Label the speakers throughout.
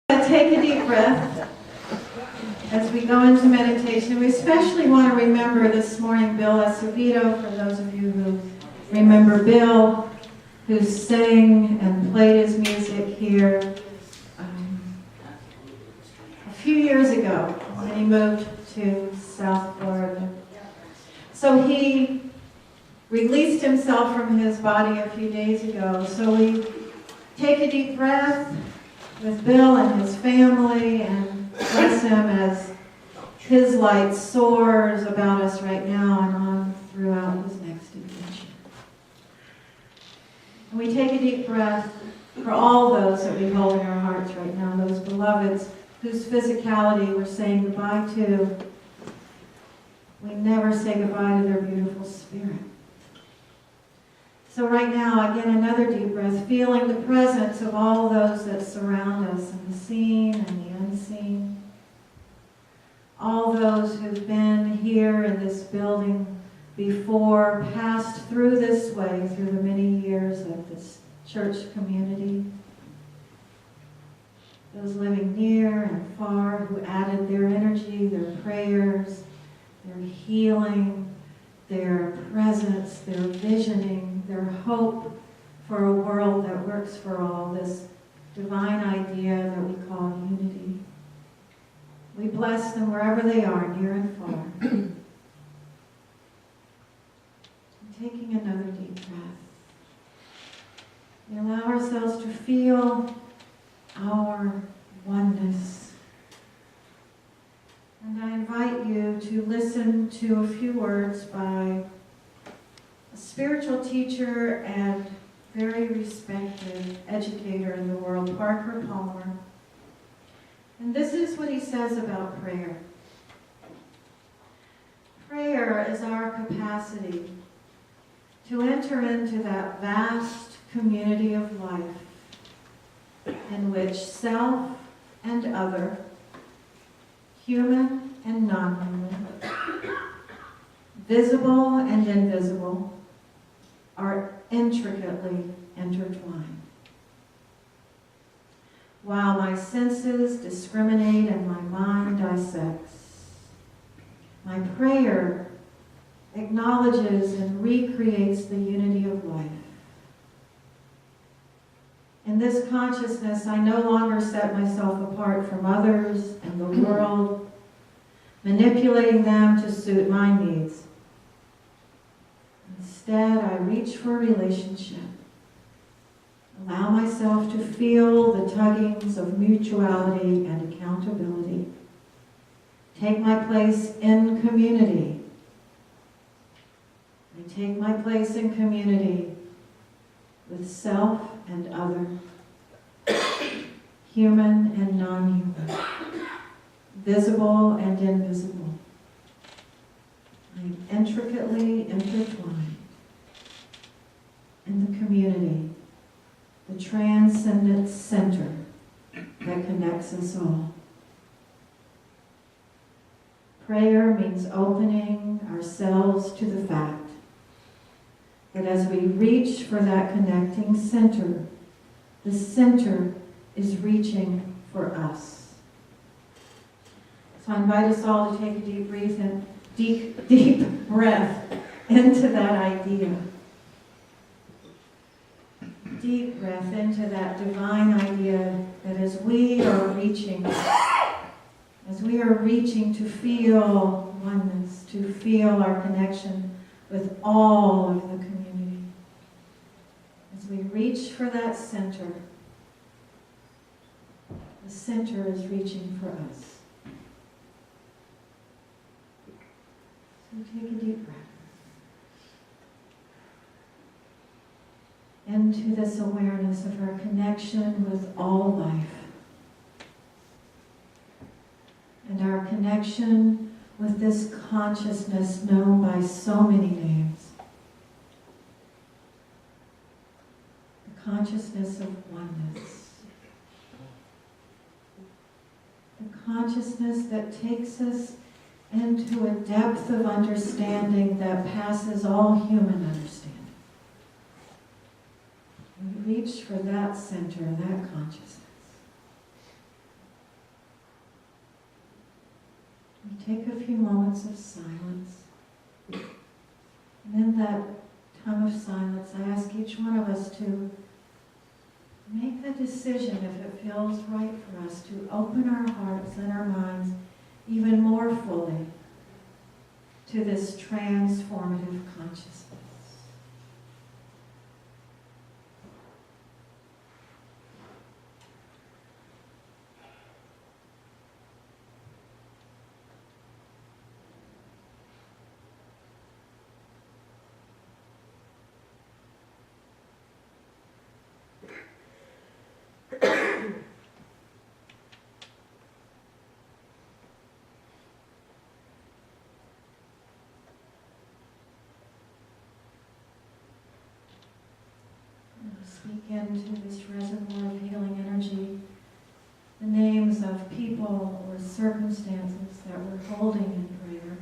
Speaker 1: Take a deep breath as we go into meditation. We especially want to remember this morning Bill Acevedo, for those of you who remember Bill, who sang and played his music here a few years ago when he moved to South Florida. So he released himself from his body a few days ago. So we take a deep breath with Bill and his family and bless him as his light soars about us right now and on throughout his next adventure. And we take a deep breath for all those that we hold in our hearts right now, those beloveds whose physicality we're saying goodbye to. We never say goodbye to their beautiful spirit. So right now, again, another deep breath, feeling the presence of all those that surround us, in the seen and the unseen. All those who've been here in this building before, passed through this way, through the many years of this church community. Those living near and far who added their energy, their prayers, their healing, their presence, their visioning, their hope for a world that works for all, this divine idea that we call unity. We bless them wherever they are, near and far. And taking another deep breath. We allow ourselves to feel our oneness. And I invite you to listen to a few words by a spiritual teacher and very respected educator in the world, Parker Palmer. And this is what he says about prayer. Prayer is our capacity to enter into that vast community of life in which self and other, human and non-human, visible and invisible, are intricately intertwined. While my senses discriminate and my mind dissects, my prayer acknowledges and recreates the unity of life. In this consciousness, I no longer set myself apart from others and the world, manipulating them to suit my needs. Instead, I reach for relationship. Allow myself to feel the tuggings of mutuality and accountability. Take my place in community. I take my place in community with self and other, human and non-human, visible and invisible. I am intricately intertwined in the community, the transcendent center that connects us all. Prayer means opening ourselves to the fact that as we reach for that connecting center, the center is reaching for us. So I invite us all to take a deep breath and deep breath into that idea. Deep breath into that divine idea that as we are reaching to feel oneness, to feel our connection with all of the community, as we reach for that center, the center is reaching for us. So take a deep breath into this awareness of our connection with all life and our connection with this consciousness known by so many names. The consciousness of oneness. The consciousness that takes us into a depth of understanding that passes all human understanding. We reach for that center, that consciousness. Take a few moments of silence. And in that time of silence, I ask each one of us to make the decision, if it feels right for us, to open our hearts and our minds even more fully to this transformative consciousness. Speak into this reservoir of healing energy the names of people or circumstances that we're holding in prayer,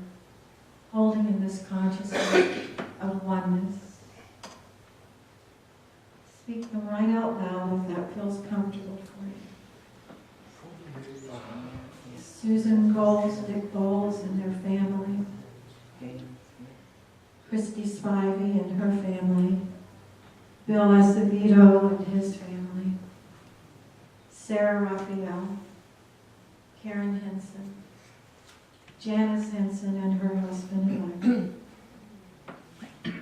Speaker 1: holding in this consciousness of oneness. Speak them right out loud if that feels comfortable for you. Susan Bowles, Dick Bowles and their family. Christy Spivey and her family. Bill Acevedo and his family, Sarah Raphael, Karen Henson, Janice Henson and her husband and wife.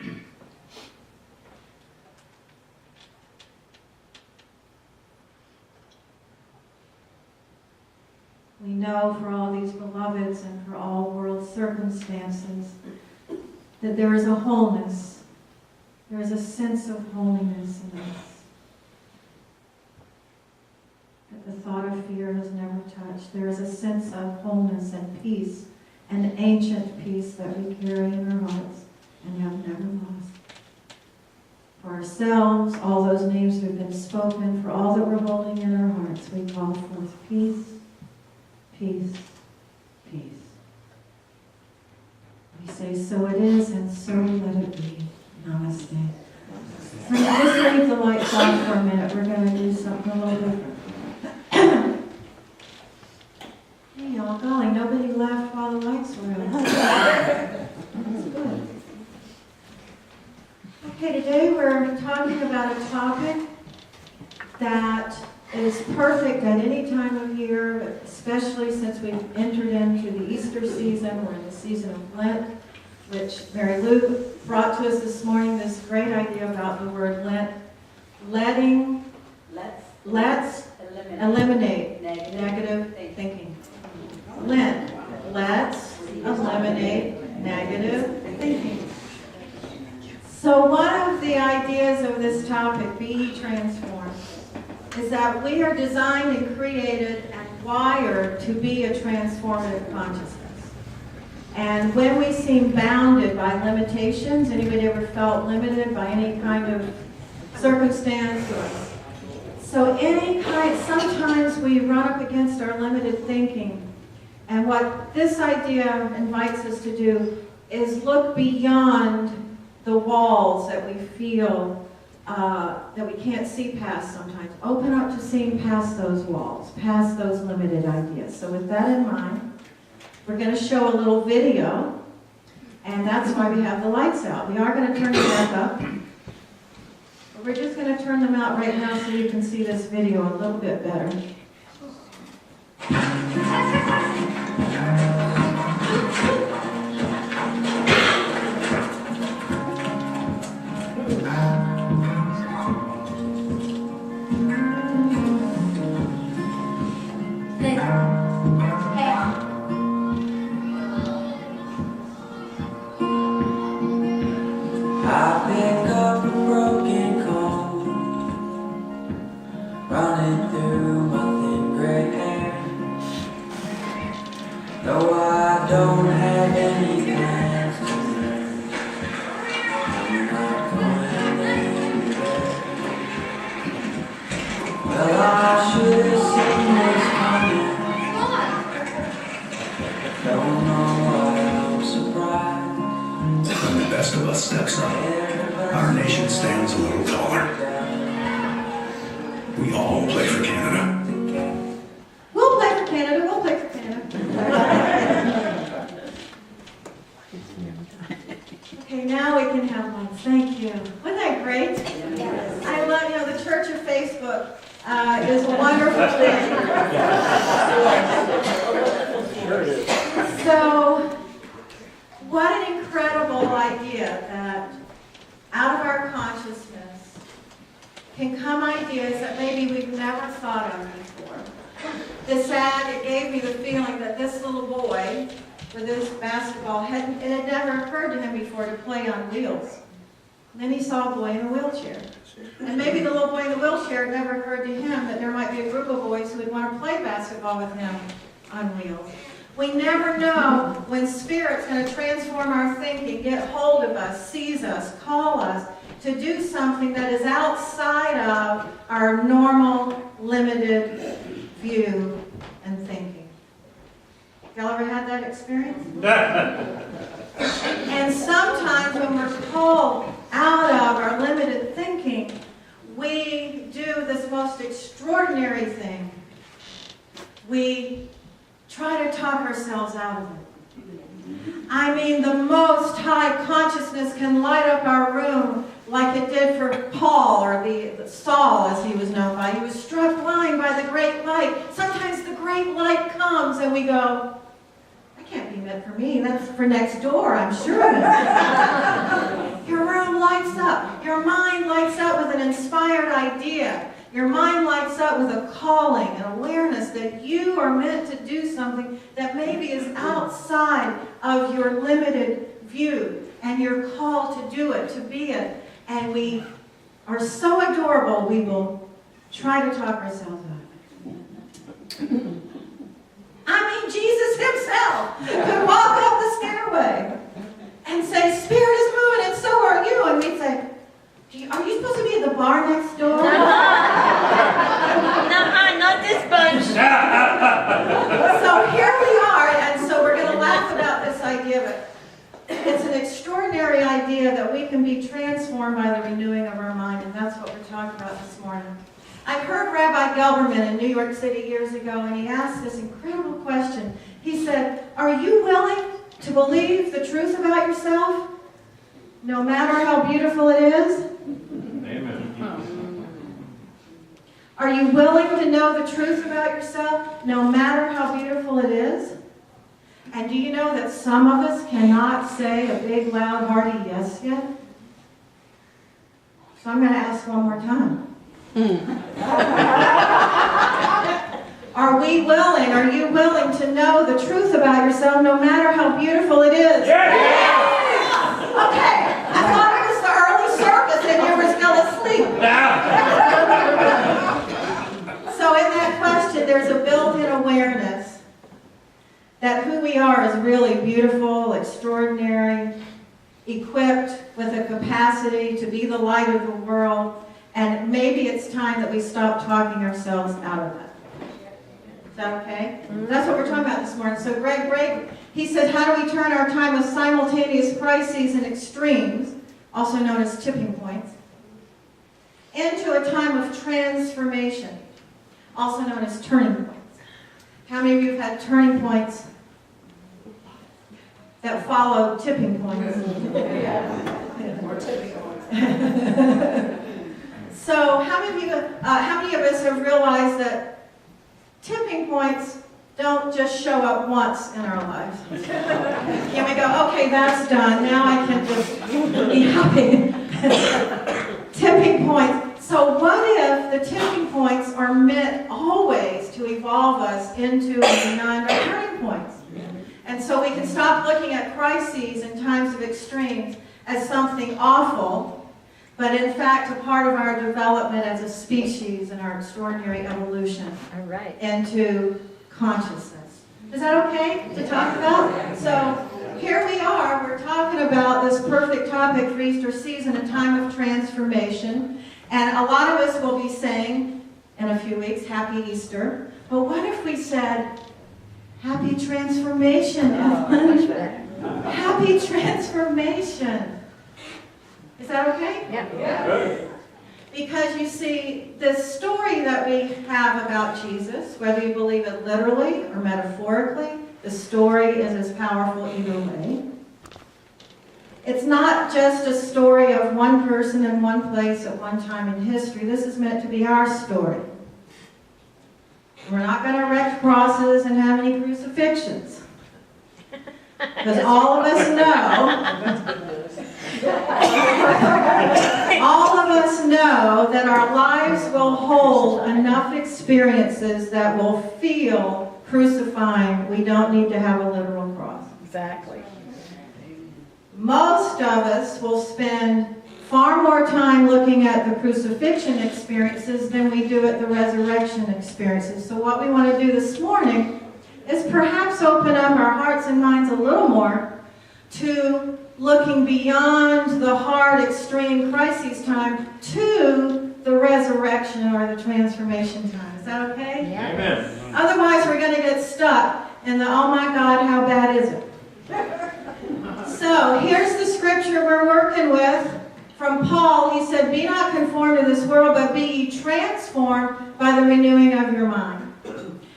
Speaker 1: We know for all these beloveds and for all world circumstances that there is a wholeness. There is a sense of holiness in us that the thought of fear has never touched. There is a sense of wholeness and peace, an ancient peace that we carry in our hearts and have never lost. For ourselves, all those names that have been spoken, for all that we're holding in our hearts, we call forth peace, peace, peace. We say, so it is, and so let it be. Namaste. So just leave the lights on for a minute. We're going to do something a little different. Hey, y'all, golly, nobody left while the lights were on. That's good. Okay, today we're talking about a topic that is perfect at any time of year, but especially since we've entered into the Easter season. We're in the season of Lent, which Mary Lou brought to us this morning, this great idea about the word Lent. Let's eliminate negative thinking. Lent, let's eliminate negative thinking. So one of the ideas of this topic, Be Transformed, is that we are designed and created and wired to be a transformative consciousness. And when we seem bounded by limitations, anybody ever felt limited by any kind of circumstance? Sometimes we run up against our limited thinking. And what this idea invites us to do is look beyond the walls that we feel that we can't see past sometimes. Open up to seeing past those walls, past those limited ideas. So with that in mind, we're going to show a little video, and that's why we have the lights out. We are going to turn them back up, but we're just going to turn them out right now so you can see this video a little bit better. So, what an incredible idea that out of our consciousness can come ideas that maybe we've never thought of before. It gave me the feeling that this little boy with this basketball, it had never occurred to him before to play on wheels. And then he saw a boy in a wheelchair. And maybe the little boy in the wheelchair, it never occurred to him that there might be a group of boys who would want to play basketball with him on wheels. We never know when Spirit's going to transform our thinking, get hold of us, seize us, call us to do something that is outside of our normal, limited view and thinking. Y'all ever had that experience? And sometimes when we're called out of our limited thinking, we do this most extraordinary thing. We try to talk ourselves out of it. I mean, the Most High Consciousness can light up our room like it did for Paul, or the Saul as he was known by. He was struck blind by the great light. Sometimes the great light comes and we go, that can't be meant for me. That's for next door, I'm sure of it. Your room lights up. Your mind lights up with an inspired idea. Your mind lights up with a calling, an awareness that you are meant to do something that maybe is outside of your limited view. And you're called to do it, to be it. And we are so adorable, we will try to talk ourselves out of it. I mean, Jesus himself could walk up the stairway and say, Spirit is moving and so are you. And we'd say, are you supposed to be at the bar next door?
Speaker 2: Not this bunch.
Speaker 1: So here we are, and so we're going to laugh about this idea, but it's an extraordinary idea that we can be transformed by the renewing of our mind, and that's what we're talking about this morning. I heard Rabbi Gelberman in New York City years ago, and he asked this incredible question. He said, are you willing to believe the truth about yourself, no matter how beautiful it is? Are you willing to know the truth about yourself, no matter how beautiful it is? And do you know that some of us cannot say a big, loud, hearty yes yet? So I'm going to ask one more time. Are you willing to know the truth about yourself, no matter how beautiful it is?
Speaker 3: Yes!
Speaker 1: Okay, I thought it was the early service and you were still asleep. So in that question, there's a built-in awareness that who we are is really beautiful, extraordinary, equipped with a capacity to be the light of the world, and maybe it's time that we stop talking ourselves out of that. Is that okay? That's what we're talking about this morning. So Greg, he said, how do we turn our time of simultaneous crises and extremes, also known as tipping points, into a time of transformation, also known as turning points? How many of you have had turning points that follow tipping points?
Speaker 4: Or tipping points.
Speaker 1: So how many of us have realized that tipping points don't just show up once in our lives? Can we go, okay, that's done. Now I can just be happy. Tipping points. So what if the tipping points are meant always to evolve us into and beyond our turning points? And so we can stop looking at crises and times of extremes as something awful, but in fact a part of our development as a species and our extraordinary evolution into consciousness. Is that okay to talk about? So here we are, we're talking about this perfect topic for Easter season, a time of transformation. And a lot of us will be saying in a few weeks, Happy Easter. But what if we said, Happy Transformation, Evelyn? Happy Transformation. Is that okay?
Speaker 2: Yeah.
Speaker 1: Because you see, this story that we have about Jesus, whether you believe it literally or metaphorically, the story is as powerful either way. It's not just a story of one person in one place at one time in history. This is meant to be our story. We're not going to erect crosses and have any crucifixions. Because all of us know that our lives will hold enough experiences that will feel crucifying. We don't need to have a literal cross.
Speaker 4: Exactly.
Speaker 1: Most of us will spend far more time looking at the crucifixion experiences than we do at the resurrection experiences. So what we want to do this morning is perhaps open up our hearts and minds a little more to looking beyond the hard, extreme crises time to the resurrection or the transformation time. Is that okay?
Speaker 2: Yeah. Amen.
Speaker 1: Otherwise, we're going to get stuck in the, oh my God, how bad is it? So here's the scripture we're working with from Paul. He said, be not conformed to this world, but be ye transformed by the renewing of your mind.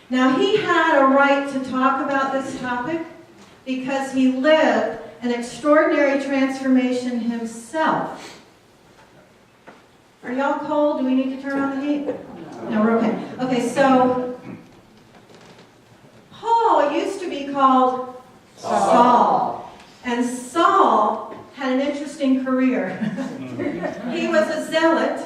Speaker 1: Now, he had a right to talk about this topic because he lived an extraordinary transformation himself. Are y'all cold? Do we need to turn on the heat? No, we're okay. Okay, so Paul used to be called Saul. And Saul had an interesting career. He was a zealot,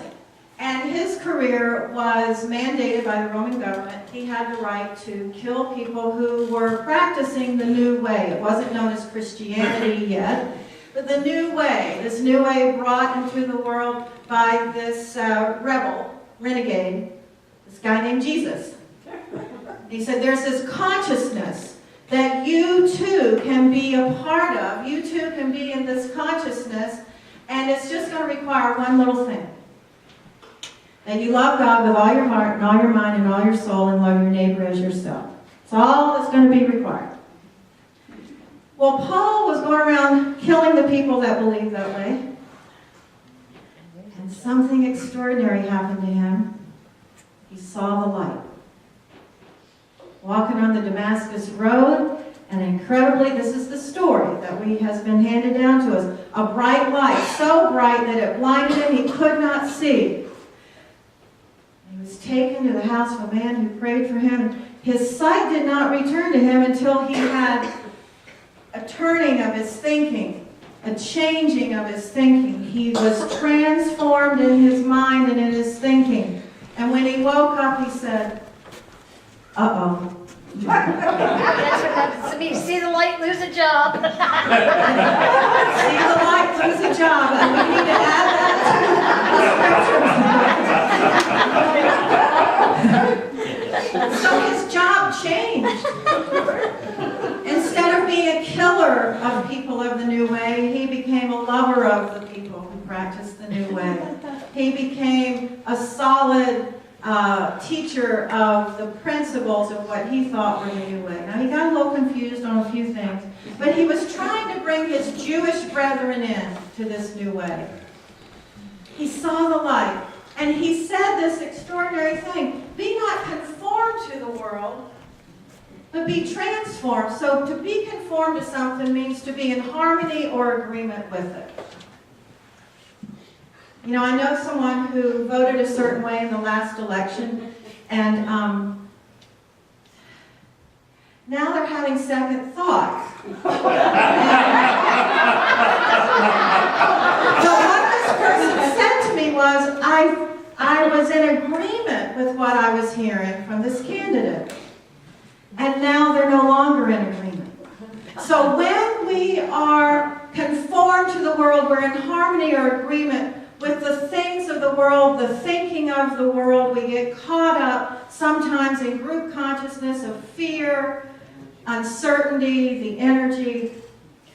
Speaker 1: and his career was mandated by the Roman government. He had the right to kill people who were practicing the new way. It wasn't known as Christianity yet, but the new way, this new way brought into the world by this renegade, this guy named Jesus. He said, there's this consciousness that you too can be a part of. You too can be in this consciousness, and it's just going to require one little thing. That you love God with all your heart and all your mind and all your soul and love your neighbor as yourself. It's all that's going to be required. Well, Paul was going around killing the people that believed that way. And something extraordinary happened to him. He saw the light. Walking on the Damascus Road, and incredibly, this is the story that has been handed down to us, a bright light, so bright that it blinded him, he could not see. He was taken to the house of a man who prayed for him. His sight did not return to him until he had a turning of his thinking, a changing of his thinking. He was transformed in his mind and in his thinking. And when he woke up, he said, uh-oh.
Speaker 2: That's what happens to me. See the light, lose a job.
Speaker 1: See the light, lose a job. And we need to add that to the scriptures. So his job changed. Instead of being a killer of people of the new way, he became a lover of the people who practiced the new way. He became a solid teacher of the principles of what he thought were the new way. Now, he got a little confused on a few things, but he was trying to bring his Jewish brethren in to this new way. He saw the light, and he said this extraordinary thing, be not conformed to the world, but be transformed. So to be conformed to something means to be in harmony or agreement with it. You know, I know someone who voted a certain way in the last election, and now they're having second thoughts. But what this person said to me was, I was in agreement with what I was hearing from this candidate, and now they're no longer in agreement. So when we are conformed to the world, we're in harmony or agreement with the things of the world, the thinking of the world. We get caught up sometimes in group consciousness of fear, uncertainty, the energy.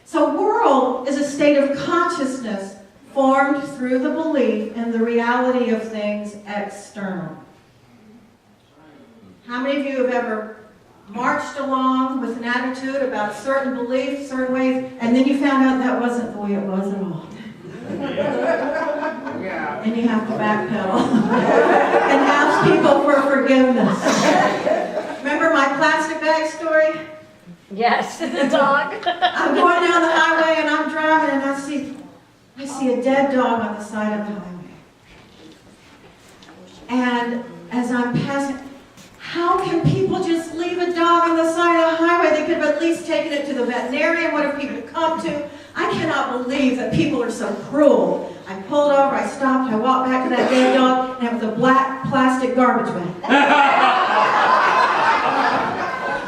Speaker 1: So world is a state of consciousness formed through the belief in the reality of things external. How many of you have ever marched along with an attitude about a certain belief, certain ways, and then you found out that wasn't the way it was at all?
Speaker 2: Yeah.
Speaker 1: And you have to backpedal and ask people for forgiveness. Remember my plastic bag story?
Speaker 2: Yes, the dog.
Speaker 1: I'm going down the highway and I'm driving and I see a dead dog on the side of the highway. And as I'm passing, How can people just leave a dog on the side of the highway? They could have at least taken it to the veterinarian. What have people come to? I cannot believe that people are so cruel. I pulled over, I stopped, I walked back to that dead dog, and it was a black plastic garbage bag.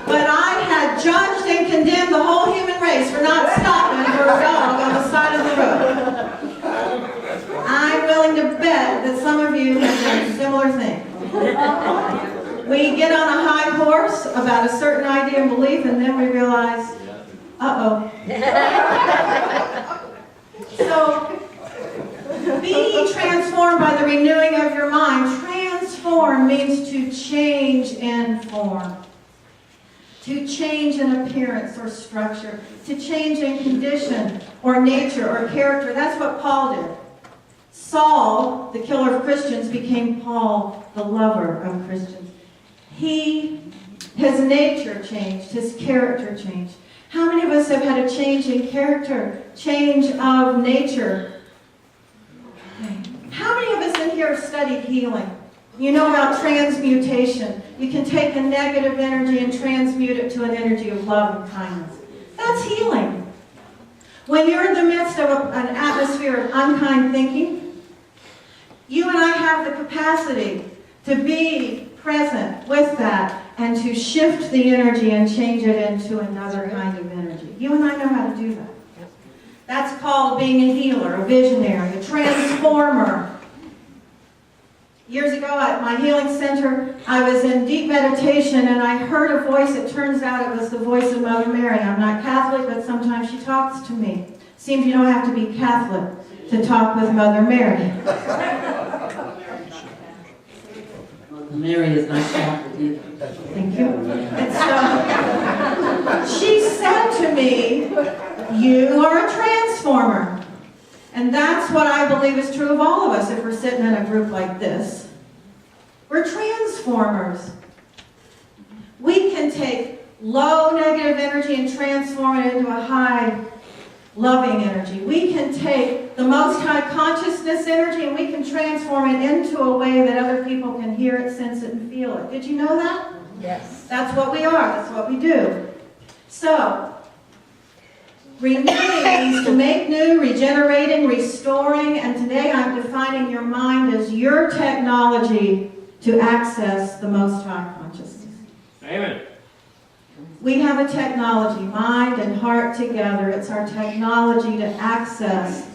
Speaker 1: But I had judged and condemned the whole human race for not stopping for a dog on the side of the road. I'm willing to bet that some of you have done similar things. We get on a high horse about a certain idea and belief, and then we realize, uh-oh. So, be ye transformed by the renewing of your mind. Transform means to change in form, to change in appearance or structure, to change in condition or nature or character. That's what Paul did. Saul, the killer of Christians, became Paul, the lover of Christians. His nature changed, his character changed. How many of us have had a change in character, change of nature? How many of us in here have studied healing? You know about transmutation. You can take a negative energy and transmute it to an energy of love and kindness. That's healing. When you're in the midst of an atmosphere of unkind thinking, you and I have the capacity to be present with that and to shift the energy and change it into another kind of energy. You and I know how to do that. That's called being a healer, a visionary, a transformer. Years ago at my healing center, I was in deep meditation and I heard a voice. It turns out it was the voice of Mother Mary. I'm not Catholic, but sometimes she talks to me. Seems you don't have to be Catholic to talk with Mother Mary.
Speaker 3: Mary is not Catholic either.
Speaker 1: Thank you. And so she said to me, you are a transformer. And that's what I believe is true of all of us if we're sitting in a group like this. We're transformers. We can take low negative energy and transform it into a high loving energy. We can take the most high consciousness energy and we can transform it into a way that other people can hear it, sense it, and feel it. Did you know that?
Speaker 2: Yes.
Speaker 1: That's what we are. That's what we do. So, renewing means to make new, regenerating, restoring, and today I'm defining your mind as your technology to access the most high consciousness.
Speaker 5: Amen.
Speaker 1: We have a technology, mind and heart together. It's our technology to access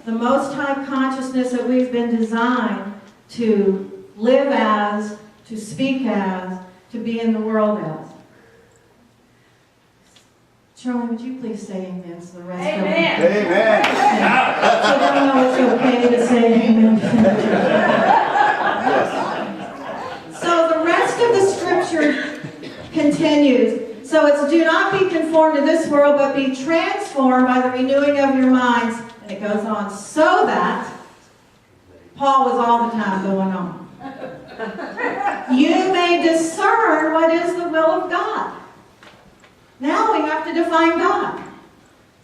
Speaker 1: the most high consciousness that we've been designed to live as, to speak as, to be in the world as. Charlie, would you please say amen so the rest of them?
Speaker 4: Amen.
Speaker 1: So they'll know it's okay to say amen. So the rest of the scripture continues. So it's do not be conformed to this world, but be transformed by the renewing of your minds. And it goes on. So that, Paul was all the time going on. You may discern what is the will of God. Now we have to define God.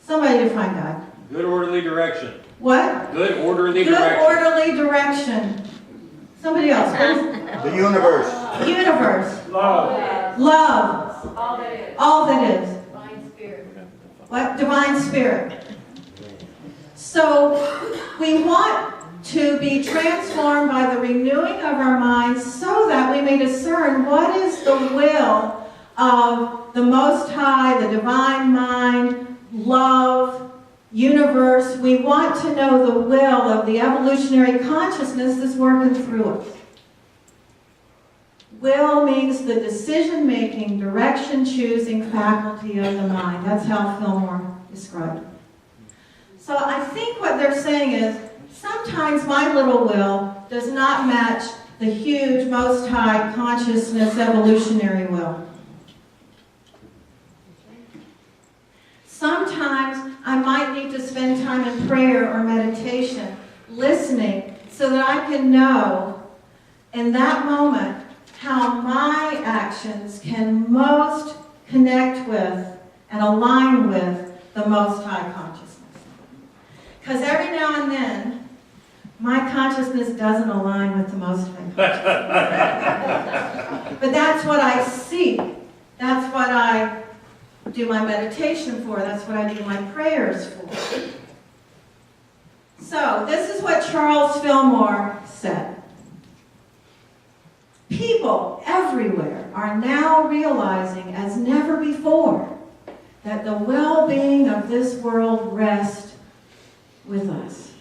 Speaker 1: Somebody define God.
Speaker 5: Good orderly direction.
Speaker 1: What?
Speaker 5: Good orderly
Speaker 1: Good
Speaker 5: direction.
Speaker 1: orderly direction. Somebody else, please.
Speaker 6: The universe.
Speaker 1: Universe.
Speaker 5: Love.
Speaker 1: Love.
Speaker 4: All that is.
Speaker 1: All that is.
Speaker 4: Divine spirit.
Speaker 1: What? Divine spirit. So we want to be transformed by the renewing of our minds so that we may discern what is the will of the Most High, the divine mind, love, universe. We want to know the will of the evolutionary consciousness that's working through us. Will means the decision-making, direction-choosing faculty of the mind. That's how Fillmore described it. So I think what they're saying is, sometimes my little will does not match the huge, most high consciousness evolutionary will. Sometimes I might need to spend time in prayer or meditation, listening, so that I can know in that moment how my actions can most connect with and align with the Most High Consciousness. Because every now and then, my consciousness doesn't align with the Most High consciousness. But that's what I seek. That's what I do my meditation for. That's what I do my prayers for. So, this is what Charles Fillmore said. People everywhere are now realizing as never before that the well-being of this world rests with us.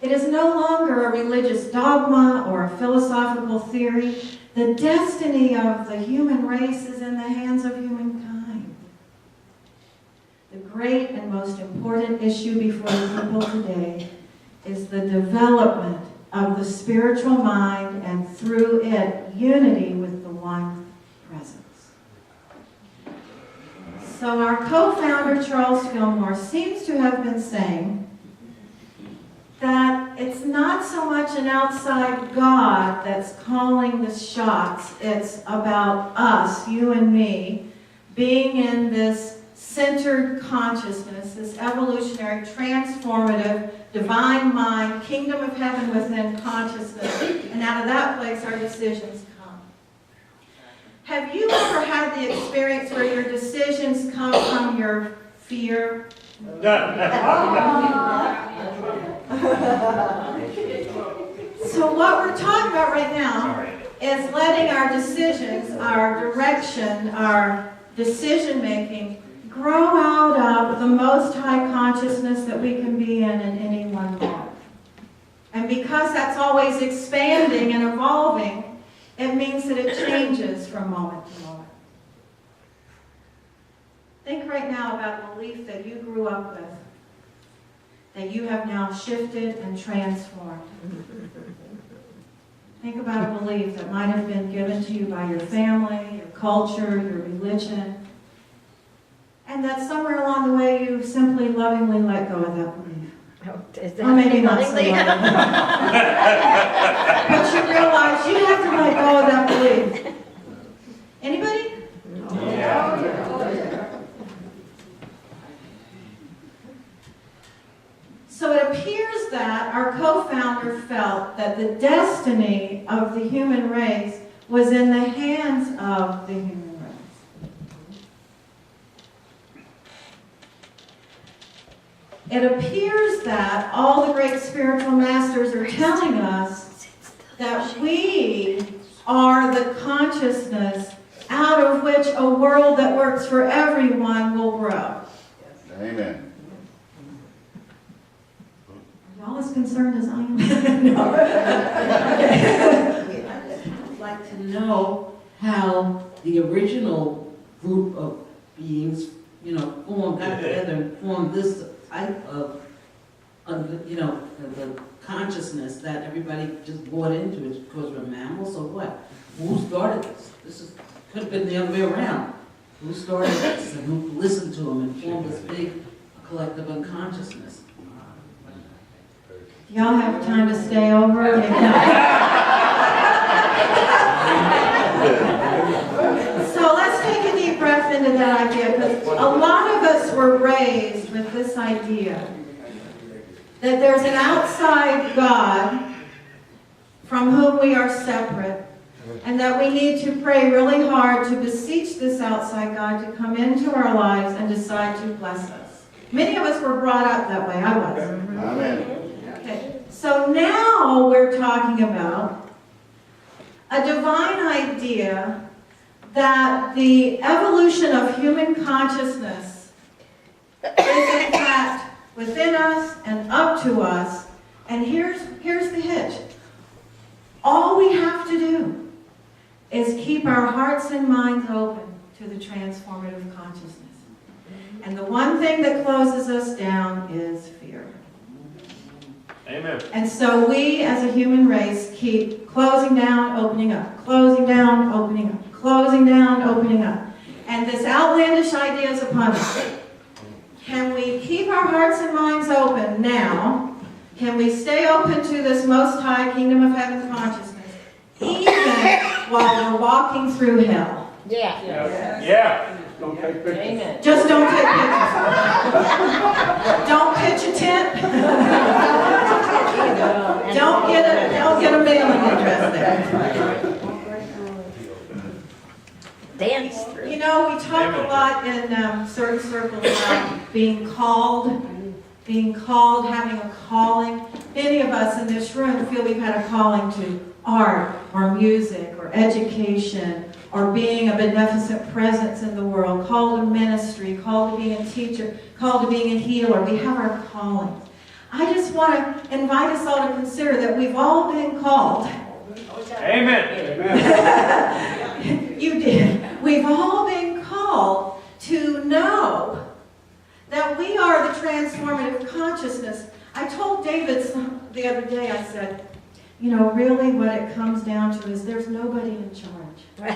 Speaker 1: It is no longer a religious dogma or a philosophical theory. The destiny of the human race is in the hands of humankind. The great and most important issue before the people today is the development of the spiritual mind and through it, unity with the one presence. So our co-founder, Charles Fillmore, seems to have been saying that it's not so much an outside God that's calling the shots. It's about us, you and me, being in this centered consciousness, this evolutionary, transformative, divine mind, kingdom of heaven within consciousness, and out of that place our decisions come. Have you ever had the experience where your decisions come from your fear? So what we're talking about right now is letting our decisions, our direction, our decision making grow out of the most high consciousness that we can be in any one moment. And because that's always expanding and evolving, it means that it changes from moment to moment. Think right now about a belief that you grew up with, that you have now shifted and transformed. Think about a belief that might have been given to you by your family, your culture, your religion, and that somewhere along the way you simply lovingly let go of that belief.
Speaker 2: Is
Speaker 1: Or maybe not so
Speaker 2: lovingly?
Speaker 1: lovingly. But you realize you have to let go of that belief. Anybody? So it appears that our co-founder felt that the destiny of the human race was in the hands of the human race. It appears that all the great spiritual masters are telling us that we are the consciousness out of which a world that works for everyone will grow.
Speaker 4: Amen.
Speaker 1: Y'all as concerned as I am. No.
Speaker 3: I'd like to know how the original group of beings, got together and formed this type of the consciousness that everybody just bought into. It's because we're mammals or what? Who started this? Could have been the other way around. Who started this and who listened to them and formed this big collective unconsciousness?
Speaker 1: Y'all have time to stay over? So let's take a deep breath into that idea, because a lot of us were raised with this idea that there's an outside God from whom we are separate, and that we need to pray really hard to beseech this outside God to come into our lives and decide to bless us. Many of us were brought up that way. I was.
Speaker 4: Amen.
Speaker 1: Okay, so now we're talking about a divine idea that the evolution of human consciousness is in fact within us and up to us. And here's the hitch. All we have to do is keep our hearts and minds open to the transformative consciousness. And the one thing that closes us down is fear.
Speaker 5: Amen.
Speaker 1: And so we, as a human race, keep closing down, opening up, closing down, opening up, closing down, opening up. And this outlandish idea is upon us. Can we keep our hearts and minds open now? Can we stay open to this most high kingdom of heaven consciousness, even while we're walking through hell?
Speaker 2: Yeah.
Speaker 5: Yeah.
Speaker 4: Don't take pictures.
Speaker 2: Amen.
Speaker 1: Just don't take pictures. Don't pitch a tent. Don't get a mailing address there.
Speaker 2: Dance through.
Speaker 1: You know, we talk a lot in certain circles about being called, having a calling. Many of us in this room feel we've had a calling to art or music or education or being a beneficent presence in the world, called to ministry, called to being a teacher, called to being a healer. We have our callings. I just want to invite us all to consider that we've all been called.
Speaker 5: Amen.
Speaker 1: You did. We've all been called to know that we are the transformative consciousness. I told David the other day, I said, you know, really what it comes down to is there's nobody in charge.
Speaker 2: Where's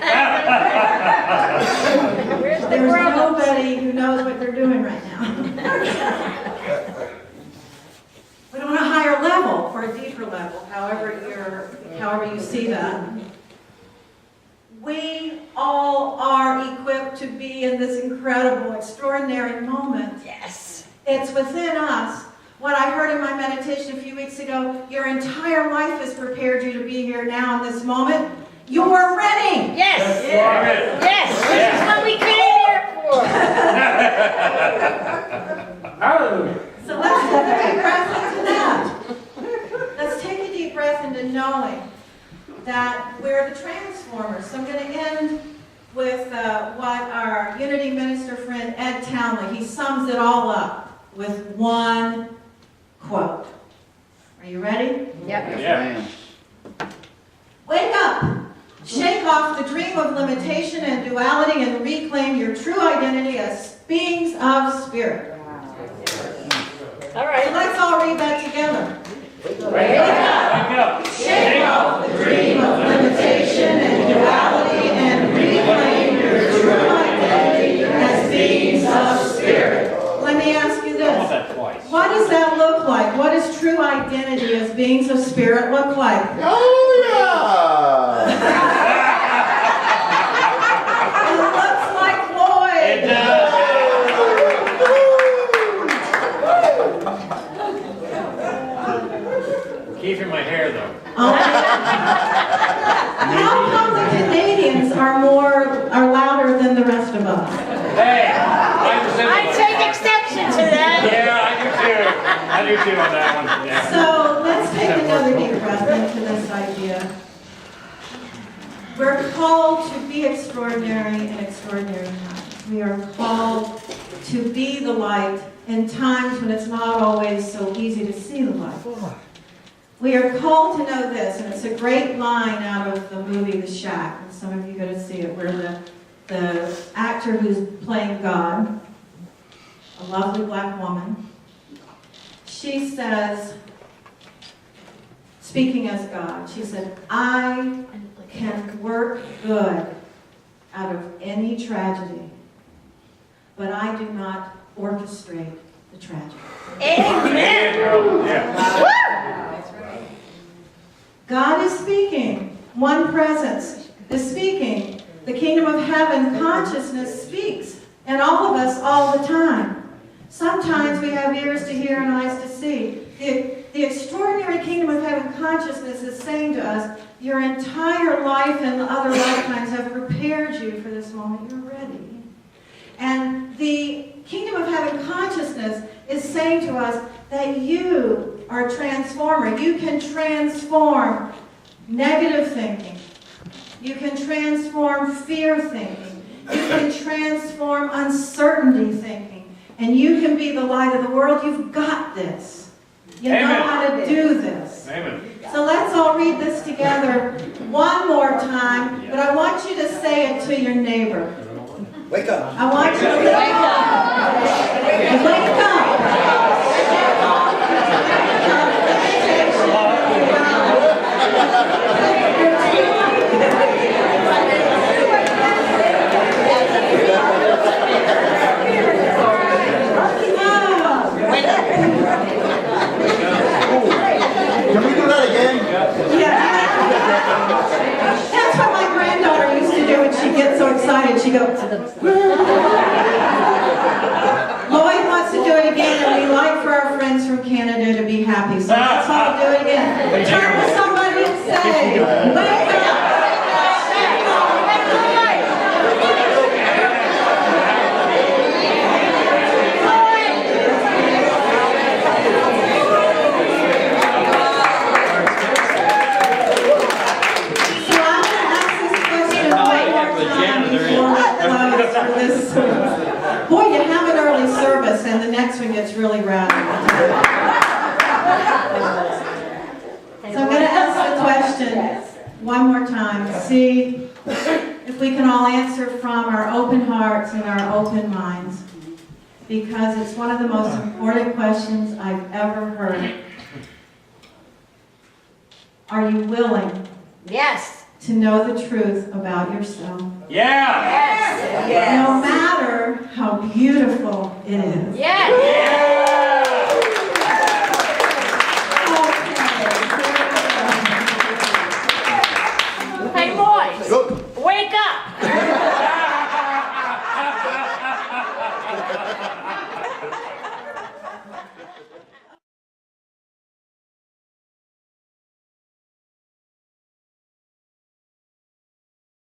Speaker 2: the
Speaker 1: There's
Speaker 2: grown-ups?
Speaker 1: nobody who knows what they're doing right now. But on a higher level, or a deeper level, however you see that, we all are equipped to be in this incredible, extraordinary moment.
Speaker 2: Yes.
Speaker 1: It's within us. What I heard in my meditation a few weeks ago, your entire life has prepared you to be here now in this moment. You're ready.
Speaker 2: Yes.
Speaker 5: Amen.
Speaker 2: Yes. This is what we came here for.
Speaker 5: Hallelujah.
Speaker 1: So let's take a deep breath into that. Let's take a deep breath into knowing that we're the transformers. So I'm going to end with what our Unity Minister friend Ed Townley, he sums it all up with one quote. Are you ready?
Speaker 2: Yep.
Speaker 4: Yes, ma'am.
Speaker 1: Wake up! Shake off the dream of limitation and duality and reclaim your true identity as beings of spirit.
Speaker 2: All
Speaker 1: So
Speaker 2: right.
Speaker 1: let's all read that together.
Speaker 5: Wake up. Wake up.
Speaker 1: Shake off the dream of limitation and duality and reclaim your true identity as beings of spirit. Let me ask you
Speaker 5: I want
Speaker 1: this.
Speaker 5: that twice.
Speaker 1: What does that look like? What does true identity as beings of spirit look like?
Speaker 4: Oh, yeah.
Speaker 1: It looks like Lloyd.
Speaker 5: It does. Keeping my hair though.
Speaker 1: How come the Canadians are louder than the rest of us?
Speaker 5: Hey,
Speaker 2: I take exception to that.
Speaker 5: Yeah, I do too on that one. Yeah.
Speaker 1: So let's take another deep breath into this idea. We're called to be extraordinary in extraordinary times. We are called to be the light in times when it's not always so easy to see the light. We are called to know this, and it's a great line out of the movie The Shack, and some of you go to see it, where the actor who's playing God, a lovely black woman, she says, speaking as God, she said, I can work good out of any tragedy, but I do not orchestrate the tragedy.
Speaker 2: Amen.
Speaker 5: Yeah.
Speaker 1: God is speaking. One presence is speaking. The kingdom of heaven consciousness speaks. And all of us all the time. Sometimes we have ears to hear and eyes to see. The extraordinary kingdom of heaven consciousness is saying to us, your entire life and other lifetimes have prepared you for this moment. You're ready. And the kingdom of heaven consciousness is saying to us that you are a transformer. You can transform negative thinking. You can transform fear thinking. You can transform uncertainty thinking. And you can be the light of the world. You've got this. You know
Speaker 5: Amen.
Speaker 1: how to do this.
Speaker 5: Amen.
Speaker 1: So let's all read this together one more time. But I want you to say it to your neighbor.
Speaker 6: Wake up.
Speaker 1: I want you to wake up. Wake up.
Speaker 4: Can we do that again?
Speaker 1: That's what my granddaughter used to do when she gets so excited. She goes, Lloyd wants to do it again, and we like for our friends from Canada to be happy. So let's all do it again. service. Boy, you have an early service, and the next one gets really rowdy. So I'm going to ask the question one more time. See if we can all answer from our open hearts and our open minds, because it's one of the most important questions I've ever heard. Are you willing
Speaker 2: Yes.
Speaker 1: to know the truth about yourself?
Speaker 5: Yeah!
Speaker 2: Yes.
Speaker 1: No matter how beautiful it is.
Speaker 2: Yes.